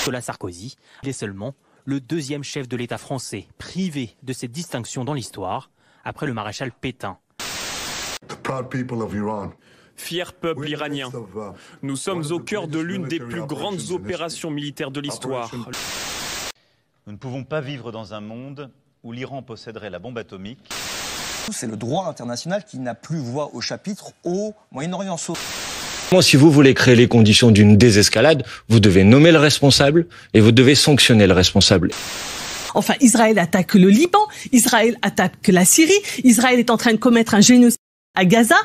Nicolas Sarkozy est seulement le deuxième chef de l'État français privé de cette distinction dans l'histoire, après le maréchal Pétain. Fier peuple iranien, nous sommes au cœur de l'une des plus grandes opérations militaires de l'histoire. Nous ne pouvons pas vivre dans un monde où l'Iran posséderait la bombe atomique. C'est le droit international qui n'a plus voix au chapitre au Moyen-Orient. Si vous voulez créer les conditions d'une désescalade, vous devez nommer le responsable et vous devez sanctionner le responsable. Enfin, Israël attaque le Liban, Israël attaque la Syrie, Israël est en train de commettre un génocide à Gaza.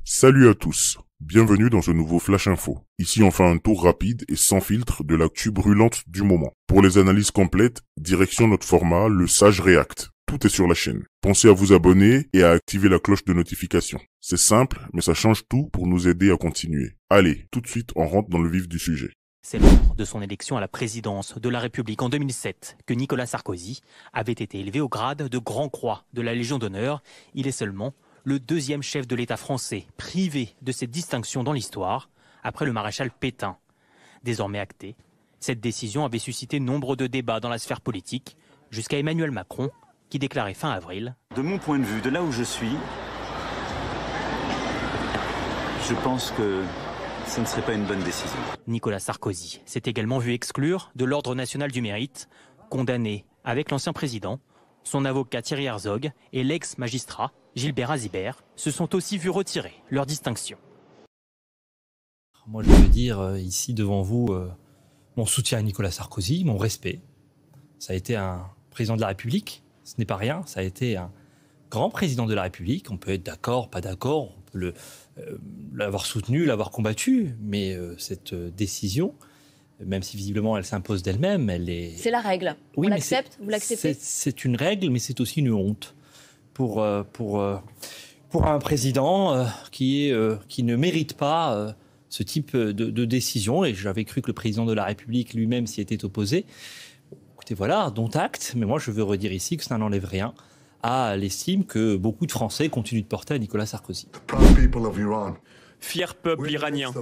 Salut à tous, bienvenue dans ce nouveau Flash Info. Ici on fait un tour rapide et sans filtre de l'actu brûlante du moment. Pour les analyses complètes, direction notre format, le Sage React. Tout est sur la chaîne. Pensez à vous abonner et à activer la cloche de notification. C'est simple, mais ça change tout pour nous aider à continuer. Allez, tout de suite on rentre dans le vif du sujet. C'est lors de son élection à la présidence de la République en 2007 que Nicolas Sarkozy avait été élevé au grade de Grand Croix de la Légion d'honneur. Il est seulement le deuxième chef de l'État français privé de cette distinction dans l'histoire, après le maréchal Pétain. Désormais actée, cette décision avait suscité nombre de débats dans la sphère politique, jusqu'à Emmanuel Macron, qui déclarait fin avril. De mon point de vue, de là où je suis, je pense que ce ne serait pas une bonne décision. Nicolas Sarkozy s'est également vu exclure de l'Ordre national du mérite, condamné avec l'ancien président. Son avocat Thierry Herzog et l'ex-magistrat Gilbert Azibert se sont aussi vus retirer leur distinction. Moi, je veux dire ici devant vous mon soutien à Nicolas Sarkozy, mon respect. Ça a été un président de la République, ce n'est pas rien. Ça a été un grand président de la République. On peut être d'accord, pas d'accord, on peut l'avoir soutenu, l'avoir combattu, mais cette décision, même si visiblement elle s'impose d'elle-même, elle est... C'est la règle. Oui, on l'accepte, vous l'acceptez? C'est une règle, mais c'est aussi une honte pour un président qui ne mérite pas ce type de décision. Et j'avais cru que le président de la République lui-même s'y était opposé. Écoutez, voilà, dont acte. Mais moi, je veux redire ici que ça n'enlève rien à l'estime que beaucoup de Français continuent de porter à Nicolas Sarkozy. Fier peuple iranien,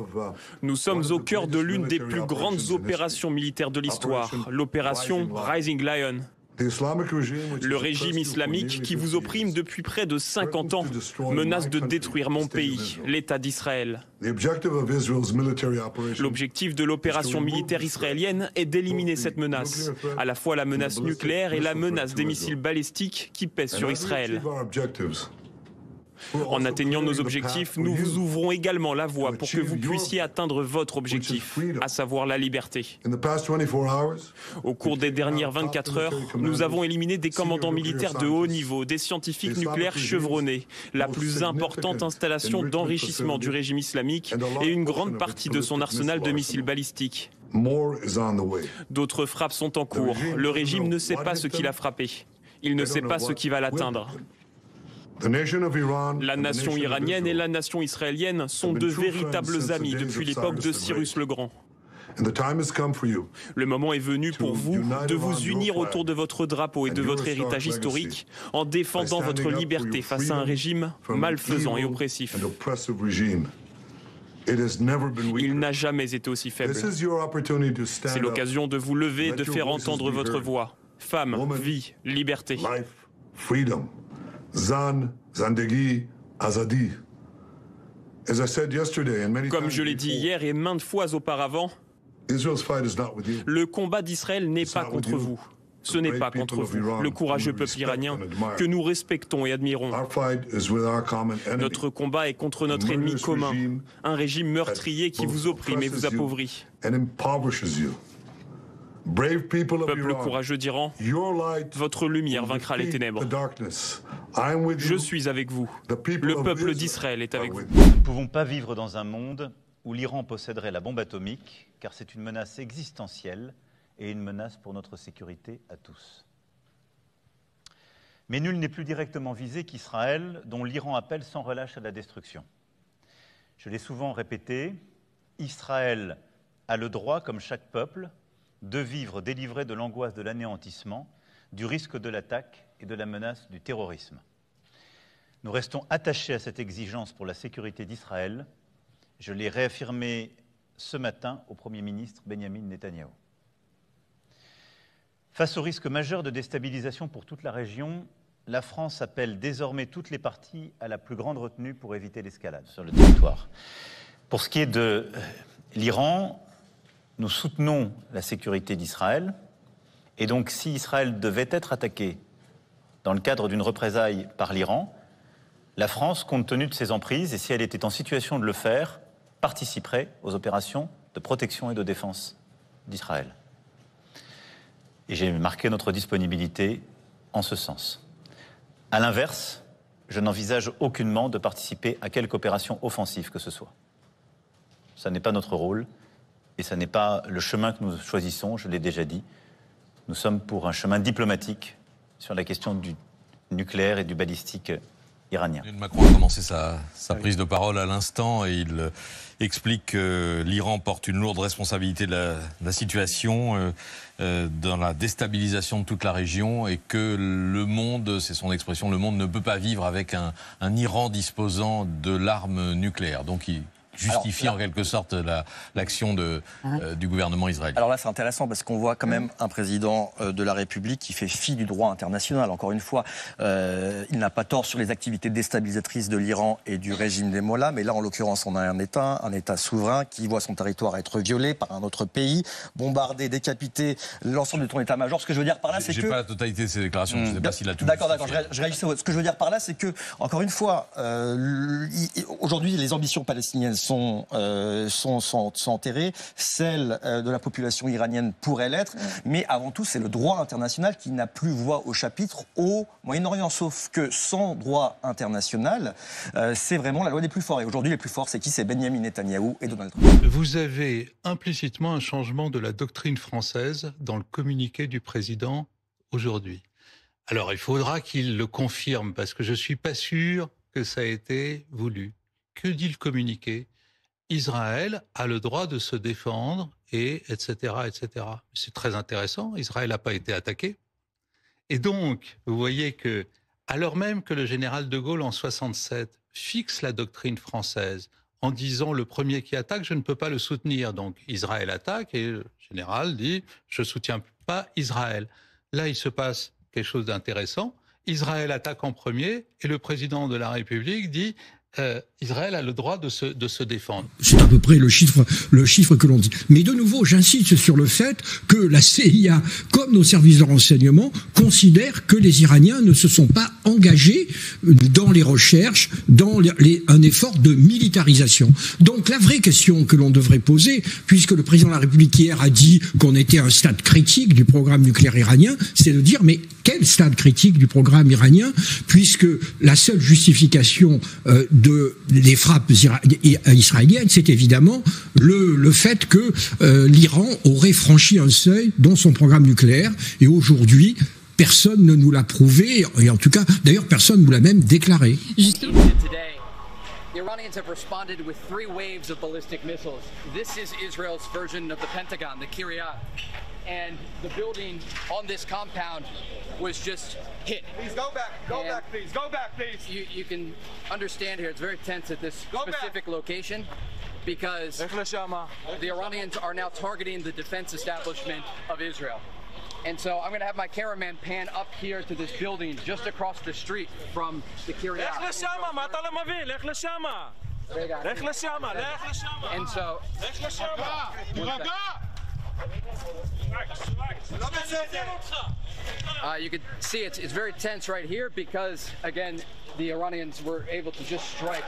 nous sommes au cœur de l'une des plus grandes opérations militaires de l'histoire, l'opération Rising Lion. Le régime islamique qui vous opprime depuis près de 50 ans menace de détruire mon pays, l'État d'Israël. L'objectif de l'opération militaire israélienne est d'éliminer cette menace, à la fois la menace nucléaire et la menace des missiles balistiques qui pèsent sur Israël. En atteignant nos objectifs, nous vous ouvrons également la voie pour que vous puissiez atteindre votre objectif, à savoir la liberté. Au cours des dernières 24 heures, nous avons éliminé des commandants militaires de haut niveau, des scientifiques nucléaires chevronnés, la plus importante installation d'enrichissement du régime islamique et une grande partie de son arsenal de missiles balistiques. D'autres frappes sont en cours. Le régime ne sait pas ce qui l'a frappé. Il ne sait pas ce qui va l'atteindre. La nation iranienne et la nation israélienne sont de véritables amis depuis l'époque de Cyrus le Grand. Le moment est venu pour vous de vous unir autour de votre drapeau et de votre héritage historique en défendant votre liberté face à un régime malfaisant et oppressif. Il n'a jamais été aussi faible. C'est l'occasion de vous lever et de faire entendre votre voix. Femme, vie, liberté. Comme je l'ai dit hier et maintes fois auparavant, le combat d'Israël n'est pas contre vous. Ce n'est pas contre vous, le courageux peuple iranien, que nous respectons et admirons. Notre combat est contre notre ennemi commun, un régime meurtrier qui vous opprime et vous appauvrit. Peuple courageux d'Iran, votre lumière vaincra les ténèbres. Je suis avec vous. Le peuple d'Israël est avec vous. Nous ne pouvons pas vivre dans un monde où l'Iran posséderait la bombe atomique, car c'est une menace existentielle et une menace pour notre sécurité à tous. Mais nul n'est plus directement visé qu'Israël, dont l'Iran appelle sans relâche à la destruction. Je l'ai souvent répété, Israël a le droit, comme chaque peuple, de vivre délivré de l'angoisse de l'anéantissement, du risque de l'attaque et de la menace du terrorisme. Nous restons attachés à cette exigence pour la sécurité d'Israël. Je l'ai réaffirmé ce matin au Premier ministre Benyamin Netanyahou. Face au risque majeur de déstabilisation pour toute la région, la France appelle désormais toutes les parties à la plus grande retenue pour éviter l'escalade sur le territoire. Pour ce qui est de l'Iran, nous soutenons la sécurité d'Israël. Et donc, si Israël devait être attaqué dans le cadre d'une représaille par l'Iran, la France, compte tenu de ses emprises, et si elle était en situation de le faire, participerait aux opérations de protection et de défense d'Israël. Et j'ai marqué notre disponibilité en ce sens. À l'inverse, je n'envisage aucunement de participer à quelque opération offensive que ce soit. Ça n'est pas notre rôle et ça n'est pas le chemin que nous choisissons, je l'ai déjà dit. Nous sommes pour un chemin diplomatique sur la question du nucléaire et du balistique iranien. Macron a commencé sa prise de parole à l'instant et il explique que l'Iran porte une lourde responsabilité de la situation dans la déstabilisation de toute la région et que le monde, c'est son expression, le monde ne peut pas vivre avec un Iran disposant de l'arme nucléaire. Donc il justifie en quelque sorte l'action du gouvernement israélien. Alors là, c'est intéressant parce qu'on voit quand même un président de la République qui fait fi du droit international. Encore une fois, il n'a pas tort sur les activités déstabilisatrices de l'Iran et du régime des Mollahs, mais là, en l'occurrence, on a un État souverain qui voit son territoire être violé par un autre pays, bombardé, décapité, l'ensemble de ton état-major. Ce que je veux dire par là, c'est que... J'ai pas la totalité de ces déclarations, je ne sais pas s'il a tout... D'accord, je réagis. Ce que je veux dire par là, c'est que, encore une fois, aujourd'hui, les ambitions palestiniennes sont enterrées, celles de la population iranienne pourraient l'être, mais avant tout c'est le droit international qui n'a plus voix au chapitre au Moyen-Orient, sauf que sans droit international, c'est vraiment la loi des plus forts. Et aujourd'hui les plus forts, c'est qui? C'est Benyamin Netanyahou et Donald Trump. Vous avez implicitement un changement de la doctrine française dans le communiqué du président aujourd'hui. Alors il faudra qu'il le confirme, parce que je ne suis pas sûr que ça a été voulu. Que dit le communiqué? Israël a le droit de se défendre, et etc., etc. C'est très intéressant, Israël n'a pas été attaqué. Et donc, vous voyez que, alors même que le général de Gaulle, en 67, fixe la doctrine française en disant « le premier qui attaque, je ne peux pas le soutenir ». Donc, Israël attaque, et le général dit « je ne soutiens pas Israël ». Là, il se passe quelque chose d'intéressant. Israël attaque en premier, et le président de la République dit « Israël a le droit de se défendre. C'est à peu près le chiffre que l'on dit. Mais de nouveau, j'insiste sur le fait que la CIA, comme nos services de renseignement, considèrent que les Iraniens ne se sont pas engagés dans les recherches, dans un effort de militarisation. Donc la vraie question que l'on devrait poser, puisque le président de la République hier a dit qu'on était à un stade critique du programme nucléaire iranien, c'est de dire mais quel stade critique du programme iranien, puisque la seule justification des frappes israéliennes, c'est évidemment le fait que l'Iran aurait franchi un seuil dans son programme nucléaire. Et aujourd'hui, personne ne nous l'a prouvé, et en tout cas, d'ailleurs, personne ne nous l'a même déclaré. The Iranians have responded with 3 waves of ballistic missiles. This is Israel's version of the Pentagon, the Kiryat. And the building on this compound was just hit. Please go back, please, go back, please. You can understand here, it's very tense at this specific location because the Iranians are now targeting the defense establishment of Israel. And so I'm going to have my cameraman pan up here to this building just across the street from the Kiryat. And so... you can see it's very tense right here because, again, the Iranians were able to just strike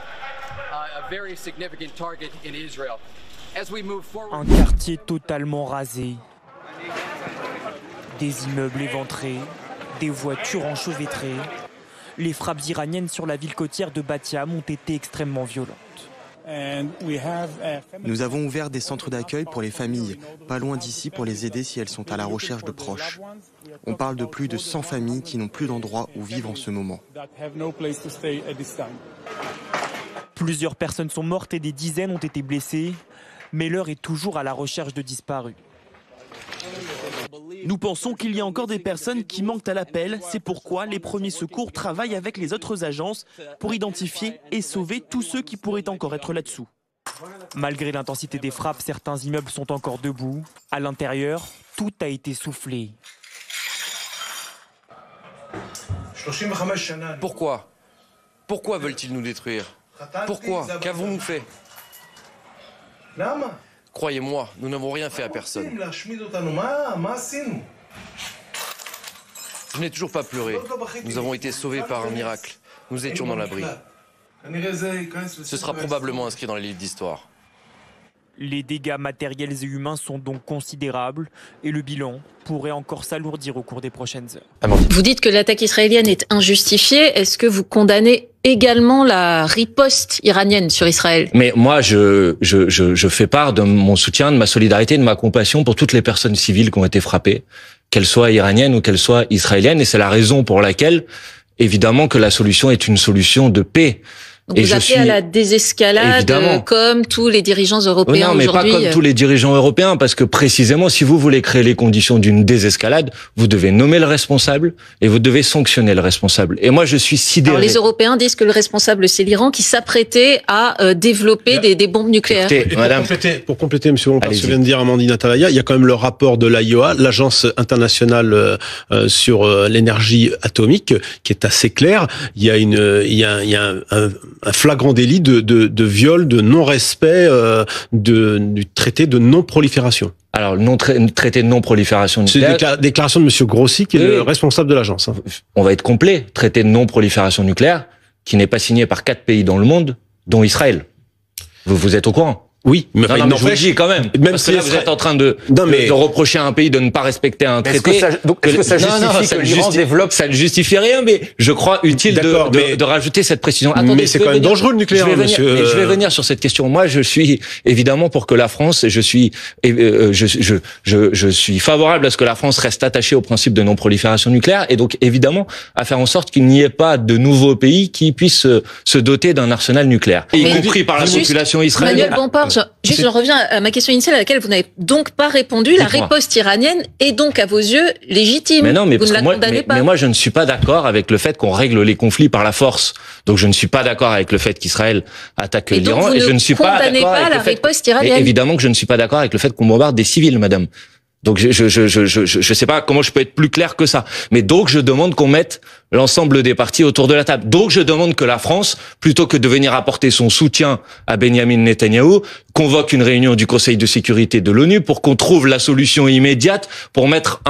a very significant target in Israel. As we move forward... Un quartier totalement rasé, des immeubles éventrés, des voitures enchevêtrées. Les frappes iraniennes sur la ville côtière de Batiam ont été extrêmement violentes. Nous avons ouvert des centres d'accueil pour les familles, pas loin d'ici pour les aider si elles sont à la recherche de proches. On parle de plus de 100 familles qui n'ont plus d'endroit où vivre en ce moment. Plusieurs personnes sont mortes et des dizaines ont été blessées, mais l'heure est toujours à la recherche de disparus. Nous pensons qu'il y a encore des personnes qui manquent à l'appel. C'est pourquoi les premiers secours travaillent avec les autres agences pour identifier et sauver tous ceux qui pourraient encore être là-dessous. Malgré l'intensité des frappes, certains immeubles sont encore debout. À l'intérieur, tout a été soufflé. Pourquoi veulent-ils nous détruire? Pourquoi? Qu'avons-nous fait? Croyez-moi, nous n'avons rien fait à personne. Je n'ai toujours pas pleuré. Nous avons été sauvés par un miracle. Nous étions dans l'abri. Ce sera probablement inscrit dans les livres d'histoire. Les dégâts matériels et humains sont donc considérables et le bilan pourrait encore s'alourdir au cours des prochaines heures. Vous dites que l'attaque israélienne est injustifiée. Est-ce que vous condamnez également la riposte iranienne sur Israël? Mais moi, je fais part de mon soutien, de ma solidarité, de ma compassion pour toutes les personnes civiles qui ont été frappées, qu'elles soient iraniennes ou qu'elles soient israéliennes. Et c'est la raison pour laquelle, évidemment, que la solution est une solution de paix. Donc vous appelez à la désescalade, comme tous les dirigeants européens aujourd'hui. Non, mais pas comme tous les dirigeants européens, parce que précisément, si vous voulez créer les conditions d'une désescalade, vous devez nommer le responsable et vous devez sanctionner le responsable. Et moi, je suis sidéré. Alors les Européens disent que le responsable, c'est l'Iran qui s'apprêtait à développer des bombes nucléaires. Écoutez, pour compléter, monsieur Bompard, ce que vient de dire Amandine Atalaya, il y a quand même le rapport de l'AIOA, l'Agence internationale sur l'énergie atomique, qui est assez clair. Il y a un flagrant délit de viol, de non-respect du traité de non-prolifération. Alors, le traité de non-prolifération nucléaire... C'est la déclaration de M. Grossi, qui est le responsable de l'agence. On va être complet. Traité de non-prolifération nucléaire, qui n'est pas signé par 4 pays dans le monde, dont Israël. Vous êtes au courant? Oui, mais je vous le dis quand même. Parce que là, vous êtes en train de reprocher à un pays de ne pas respecter un traité. Est-ce que ça justifie que l'Iran développe? Ça ne justifie rien, mais je crois utile de rajouter cette précision. Attendez, mais c'est quand même dangereux le nucléaire, monsieur. Je vais venir sur cette question. Moi, je suis évidemment pour que la France, je suis favorable à ce que la France reste attachée au principe de non-prolifération nucléaire, et donc évidemment à faire en sorte qu'il n'y ait pas de nouveaux pays qui puissent se doter d'un arsenal nucléaire, y compris par la population israélienne. Je reviens à ma question initiale à laquelle vous n'avez donc pas répondu. La riposte iranienne est donc à vos yeux légitime. Mais non, mais vous ne la condamnez pas. Mais moi, je ne suis pas d'accord avec le fait qu'on règle les conflits par la force. Donc, je ne suis pas d'accord avec le fait qu'Israël attaque l'Iran. Et je ne suis pas d'accord avec le fait. Évidemment que je ne suis pas d'accord avec le fait qu'on bombarde des civils, madame. Donc je sais pas comment je peux être plus clair que ça. Mais donc je demande qu'on mette l'ensemble des partis autour de la table. Donc je demande que la France, plutôt que de venir apporter son soutien à Benyamin Netanyahou, convoque une réunion du Conseil de sécurité de l'ONU pour qu'on trouve la solution immédiate pour mettre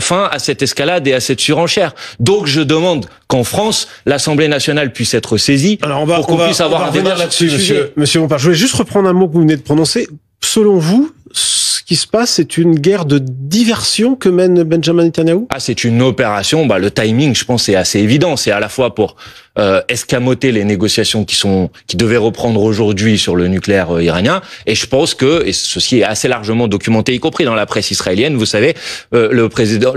fin à cette escalade et à cette surenchère. Donc je demande qu'en France, l'Assemblée nationale puisse être saisie pour qu'on puisse avoir un débat là-dessus. Monsieur Bompard, je voulais juste reprendre un mot que vous venez de prononcer. Selon vous, ce qui se passe, c'est une guerre de diversion que mène Benjamin Netanyahou? C'est une opération. Le timing, je pense, est assez évident. C'est à la fois pour escamoter les négociations qui devaient reprendre aujourd'hui sur le nucléaire iranien. Et je pense et ceci est assez largement documenté, y compris dans la presse israélienne. Vous savez, le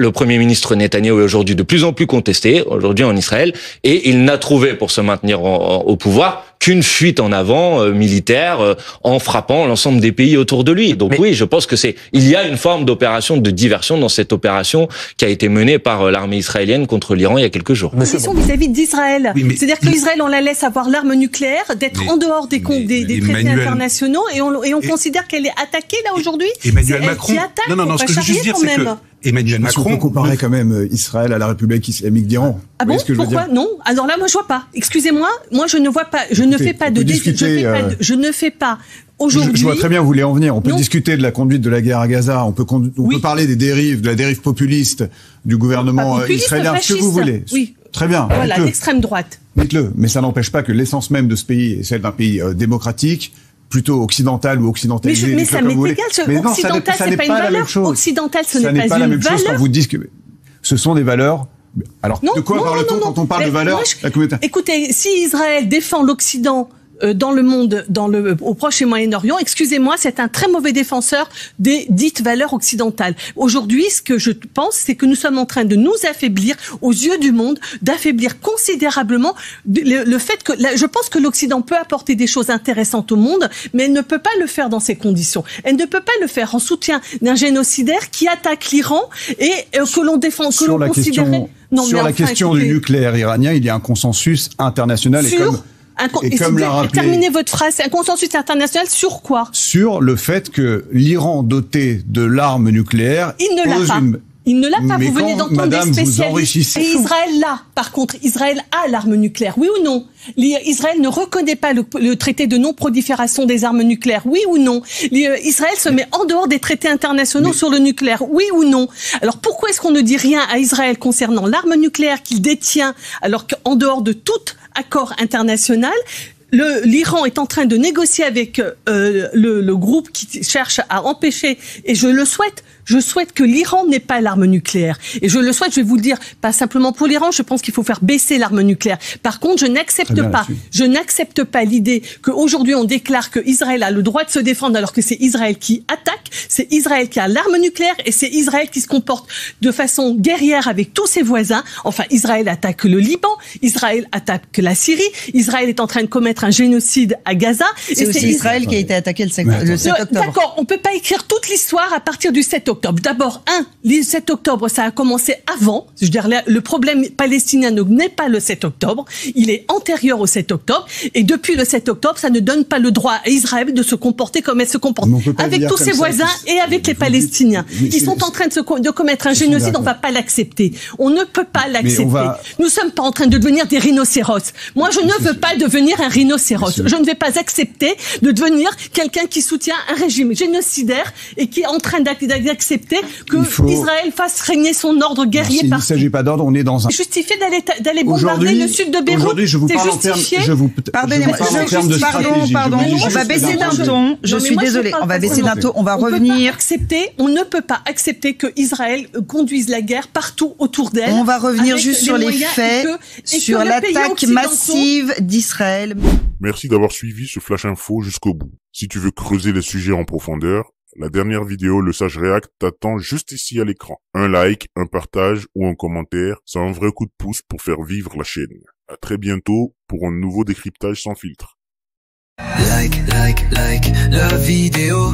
premier ministre Netanyahou est aujourd'hui de plus en plus contesté, aujourd'hui en Israël, et il n'a trouvé pour se maintenir au pouvoir qu'une fuite en avant militaire en frappant l'ensemble des pays autour de lui. Donc oui, je pense que il y a une forme d'opération de diversion dans cette opération qui a été menée par l'armée israélienne contre l'Iran il y a quelques jours. Position vis-à-vis d'Israël. Oui, c'est-à-dire que l'Israël, on la laisse avoir l'arme nucléaire, d'être en dehors des traités internationaux, et on considère qu'elle est attaquée là aujourd'hui. Emmanuel Macron. Non, ce que je veux juste dire, c'est que Emmanuel Macron. On comparait quand même Israël à la République islamique d'Iran. Ah bon? Pourquoi? Non. Alors là, moi, je vois pas. Excusez-moi, moi, je ne vois pas. Je ne fais pas de. Je ne fais pas. Aujourd'hui. Je vois très bien où vous voulez en venir. On peut discuter de la conduite de la guerre à Gaza. On peut parler des dérives, de la dérive populiste du gouvernement israélien, ce que vous voulez. Oui. Très bien. Voilà, l'extrême droite. Dites-le. Mais ça n'empêche pas que l'essence même de ce pays est celle d'un pays démocratique, plutôt occidental ou occidentalisé. Mais ça m'est égal. Occidental, c'est pas une valeur. Occidental, ce n'est pas une valeur. Quand vous dites que ce sont des valeurs. Alors, de quoi parle-t-on quand on parle de valeurs? Écoutez, si Israël défend l'Occident dans le monde, au Proche et Moyen-Orient, excusez-moi, c'est un très mauvais défenseur des dites valeurs occidentales. Aujourd'hui, ce que je pense, c'est que nous sommes en train de nous affaiblir aux yeux du monde, d'affaiblir considérablement le fait que, je pense que l'Occident peut apporter des choses intéressantes au monde, mais elle ne peut pas le faire dans ces conditions. Elle ne peut pas le faire en soutien d'un génocidaire qui attaque l'Iran et que l'on défend, que l'on considérait... Sur la question du nucléaire iranien, il y a un consensus international et comme Terminez votre phrase. Un consensus international sur quoi? Sur le fait que l'Iran doté de l'arme nucléaire... Il ne l'a pas. Il ne l'a pas. Vous venez d'entendre des spécialistes. Et Israël l'a. Par contre, Israël a l'arme nucléaire. Oui ou non? Israël ne reconnaît pas le traité de non-prolifération des armes nucléaires. Oui ou non? Israël se met en dehors des traités internationaux sur le nucléaire. Oui ou non? Alors pourquoi est-ce qu'on ne dit rien à Israël concernant l'arme nucléaire qu'il détient, alors qu'en dehors de tout accord international, l'Iran est en train de négocier avec le groupe qui cherche à empêcher, et je souhaite que l'Iran n'ait pas l'arme nucléaire. Et je le souhaite, je vais vous le dire, pas simplement pour l'Iran, je pense qu'il faut faire baisser l'arme nucléaire. Par contre, je n'accepte pas l'idée qu'aujourd'hui on déclare que Israël a le droit de se défendre alors que c'est Israël qui attaque, c'est Israël qui a l'arme nucléaire et c'est Israël qui se comporte de façon guerrière avec tous ses voisins. Enfin, Israël attaque le Liban, Israël attaque la Syrie, Israël est en train de commettre un génocide à Gaza. C'est aussi Israël qui a été attaqué le 7 octobre. D'accord, on peut pas écrire toute l'histoire à partir du 7 octobre. D'abord, le 7 octobre, ça a commencé avant. Je veux dire, le problème palestinien n'est pas le 7 octobre. Il est antérieur au 7 octobre. Et depuis le 7 octobre, ça ne donne pas le droit à Israël de se comporter comme elle se comporte. Avec tous ses voisins et avec les Palestiniens. Ils sont en train de commettre un génocide, on ne va pas l'accepter. On ne peut pas l'accepter. Nous ne sommes pas en train de devenir des rhinocéros. Moi, je ne veux pas devenir un rhinocéros. Je ne vais pas accepter de devenir quelqu'un qui soutient un régime génocidaire et qui est en train d'accepter que Israël fasse régner son ordre guerrier partout. Il ne s'agit pas d'ordre, on est dans un... Justifié d'aller bombarder le sud de Beyrouth. Aujourd'hui, je vous parle en termes... Pardon, on va baisser d'un ton. Je suis désolée, on va baisser d'un ton, on va revenir... On ne peut pas accepter que Israël conduise la guerre partout autour d'elle. On va revenir juste sur les faits, sur l'attaque massive d'Israël. Merci d'avoir suivi ce Flash Info jusqu'au bout. Si tu veux creuser les sujets en profondeur, la dernière vidéo Le Sage React t'attend juste ici à l'écran. Un like, un partage ou un commentaire, c'est un vrai coup de pouce pour faire vivre la chaîne. À très bientôt pour un nouveau décryptage sans filtre. Like la vidéo.